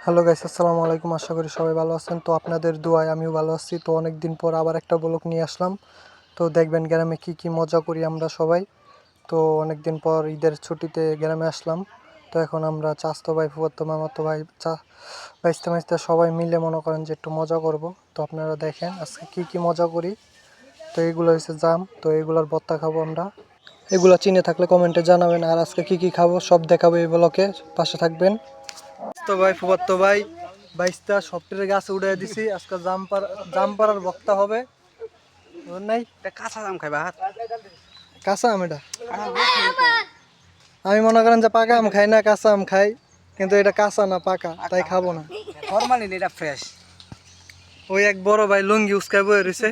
Hello guys, আসসালামু আলাইকুম। আশা করি সবাই ভালো আছেন। তো আপনাদের দোয়ায় আমিও ভালো আছি। তো অনেক দিন পর আবার একটা ব্লগ নিয়ে আসলাম। তো দেখবেন গ্রামে কি মজা করি আমরা সবাই। তো অনেক দিন পর ঈদের ছুটিতে গ্রামে আসলাম। তো এখন আমরা চাচাতো ভাই, ফুফাতো মামাতো ভাই, বাইস্তা মাইস্তা সবাই মিলে মনে করেন যে একটু মজা করব। তো আপনারা দেখেন আজকে কি মজা করি। তো এগুলো হচ্ছে জাম, তো এগুলোর ভর্তা খাবো আমরা। এগুলো চিনে থাকলে কমেন্টে জানাবেন। আর আজকে কি খাবো সব দেখাবো এই ব্লগে, পাশে থাকবেন। তো ভাই, ফুফাতো ভাই, বাইশটা সফটওয়্যার গাছে উড়ে দিছি। আজকে জাম পাড়ার বক্তা হবে। নাই কাঁচা জাম খাইবা হাত কাঁচা আম এটা। আমি মনে করেন যে পাকা আম খাই না, কাঁচা আম খাই, কিন্তু এটা কাঁচা না পাকা, তাই খাবো না। ফরমালিন এটা ফ্রেশ। ওই এক বড় ভাই লুঙ্গি উস্কাই বয়ে রয়েছে,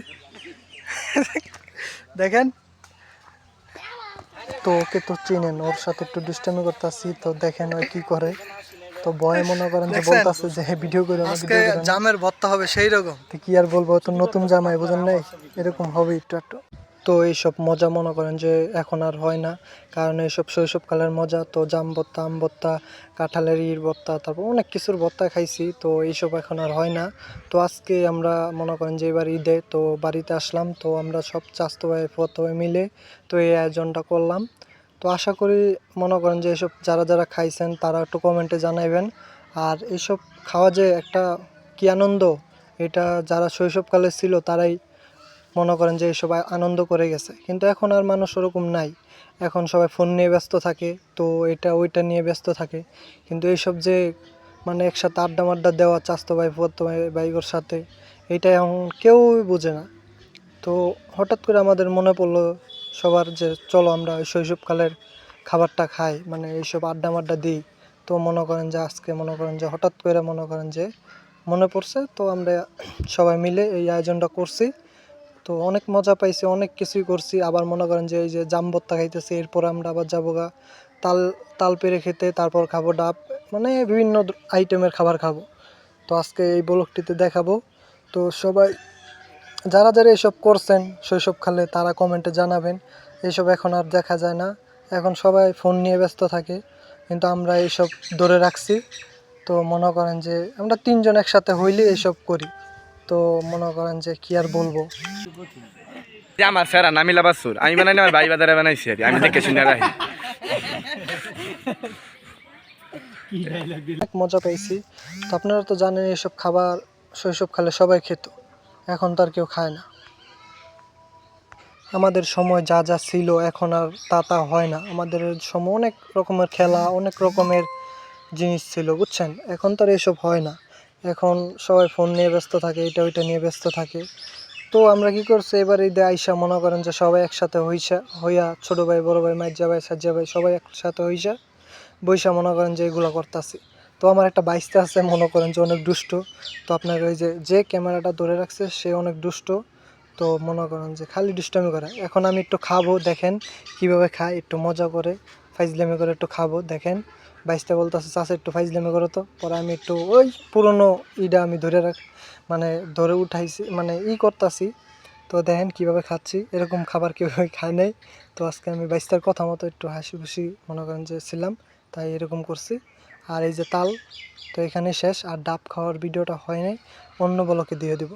দেখেন। তো ওকে তো চিনেন, ওর সাথে একটু দুষ্টামি করতেছি। তো দেখেন ওই কি করে। তো ভয়ে মনে করেন যে বলতাছে যে ভিডিও করে আজকে জামের ভর্তা হবে সেই রকম। তো কি আর বলবো, তো নতুন জামাই বুঝেন নাই, এরকম হবে একটু একটু। তো এইসব মজা মনে করেন যে এখন আর হয় না, কারণ এইসব শৈশবকালের মজা। তো জাম ভর্তা, আম ভর্তা, কাঁঠালের ভর্তা, তারপর অনেক কিছুর ভর্তা খাইছি। তো এইসব এখন আর হয় না। তো আজকে আমরা মনে করেন যে এবার ঈদে তো বাড়িতে আসলাম। তো আমরা সব চাচাতো ভাই ফুফাতো ভাই মিলে তো এই আয়োজনটা করলাম। তো আশা করি মনে করেন যে এসব যারা যারা খাইছেন তারা একটু কমেন্টে জানাইবেন। আর এইসব খাওয়া যে একটা কি আনন্দ, এটা যারা শৈশবকালে ছিল তারাই মনে করেন যে এইসব আনন্দ করে গেছে। কিন্তু এখন আর মানুষ ওরকম নাই, এখন সবাই ফোন নিয়ে ব্যস্ত থাকে। তো এটা ওইটা নিয়ে ব্যস্ত থাকে। কিন্তু এইসব যে মানে একসাথে আড্ডা মাড্ডা দেওয়া চাচাতো ভাই ফুফাতো ভাই ভাইগোর সাথে, এইটা এখন কেউই বোঝে না। তো হঠাৎ করে আমাদের মনে পড়লো সবার যে চলো আমরা ওই শৈশবকালের খাবারটা খাই, মানে এইসব আড্ডা মাড্ডা দিই। তো মনে করেন যে আজকে মনে করেন যে হঠাৎ করে মনে করেন যে মনে পড়ছে। তো আমরা সবাই মিলে এই আয়োজনটা করছি। তো অনেক মজা পাইছি, অনেক কিছুই করছি। আবার মনে করেন যে এই যে জাম ভর্তা খাইতেছি, এরপর আমরা আবার যাবো গা তাল তাল পেড়ে খেতে, তারপর খাবো ডাব, মানে বিভিন্ন আইটেমের খাবার খাবো। তো আজকে এই ব্লগটিতে দেখাবো। তো সবাই যারা যারা এসব করছেন শৈশবকালে তারা কমেন্টে জানাবেন। এইসব এখন আর দেখা যায় না, এখন সবাই ফোন নিয়ে ব্যস্ত থাকে। কিন্তু আমরা এইসব ধরে রাখছি। তো মনে করেন যে আমরা তিনজন একসাথে হইলে এইসব করি। তো মনে করেন যে কি আর বলবো। আমার ফেরা না মিলা বাসুর আমি বানাই না, আমার ভাই বাজারে বানাইছি আর আমি দেখে শুনে রাখি। অনেক মজা পেয়েছি। তো আপনারা তো জানেন এসব খাবার শৈশবকালে সবাই খেত, এখন তো আর কেউ খায় না। আমাদের সময় যা যা ছিল এখন আর তা হয় না। আমাদের সময় অনেক রকমের খেলা, অনেক রকমের জিনিস ছিল, বুঝছেন। এখন তো আর এসব হয় না, এখন সবাই ফোন নিয়ে ব্যস্ত থাকে, এটা ওইটা নিয়ে ব্যস্ত থাকে। তো আমরা কি করছি, এবার ঈদে আইসা মনে করেন যে সবাই একসাথে হইয়া ছোটো ভাই বড়ো ভাই মাইজা ভাই সাজ্জা ভাই সবাই একসাথে বৈশা মনে করেন যে এগুলো করতেছি। তো আমার একটা বাইসটা আছে মনে করেন যে অনেক দুষ্ট। তো আপনার ওই যে ক্যামেরাটা ধরে রাখছে সে অনেক দুষ্ট। তো মনে করেন যে খালি দুষ্টামি করে। এখন আমি একটু খাবো, দেখেন কিভাবে খাই, একটু মজা করে ফাইজলামি করে একটু খাবো। দেখেন বাইসটা বলতেছে চাষে একটু ফাইজলামি করো। তো পরে আমি একটু ওই পুরনো আমি মানে ধরে উঠাইছি, মানে করতেছি। তো দেখেন কিভাবে খাচ্ছি, এরকম খাবার কীভাবে খায় নাই। তো আজকে আমি বাইশটার কথা মতো একটু হাসি খুশি মনে করেন যে ছিলাম, তাই এরকম করছি। আর এই যে তাল, তো এখানে শেষ। আর ডাব খাওয়ার ভিডিওটা হয় নাই, অন্য ব্লকে দিয়ে দিব।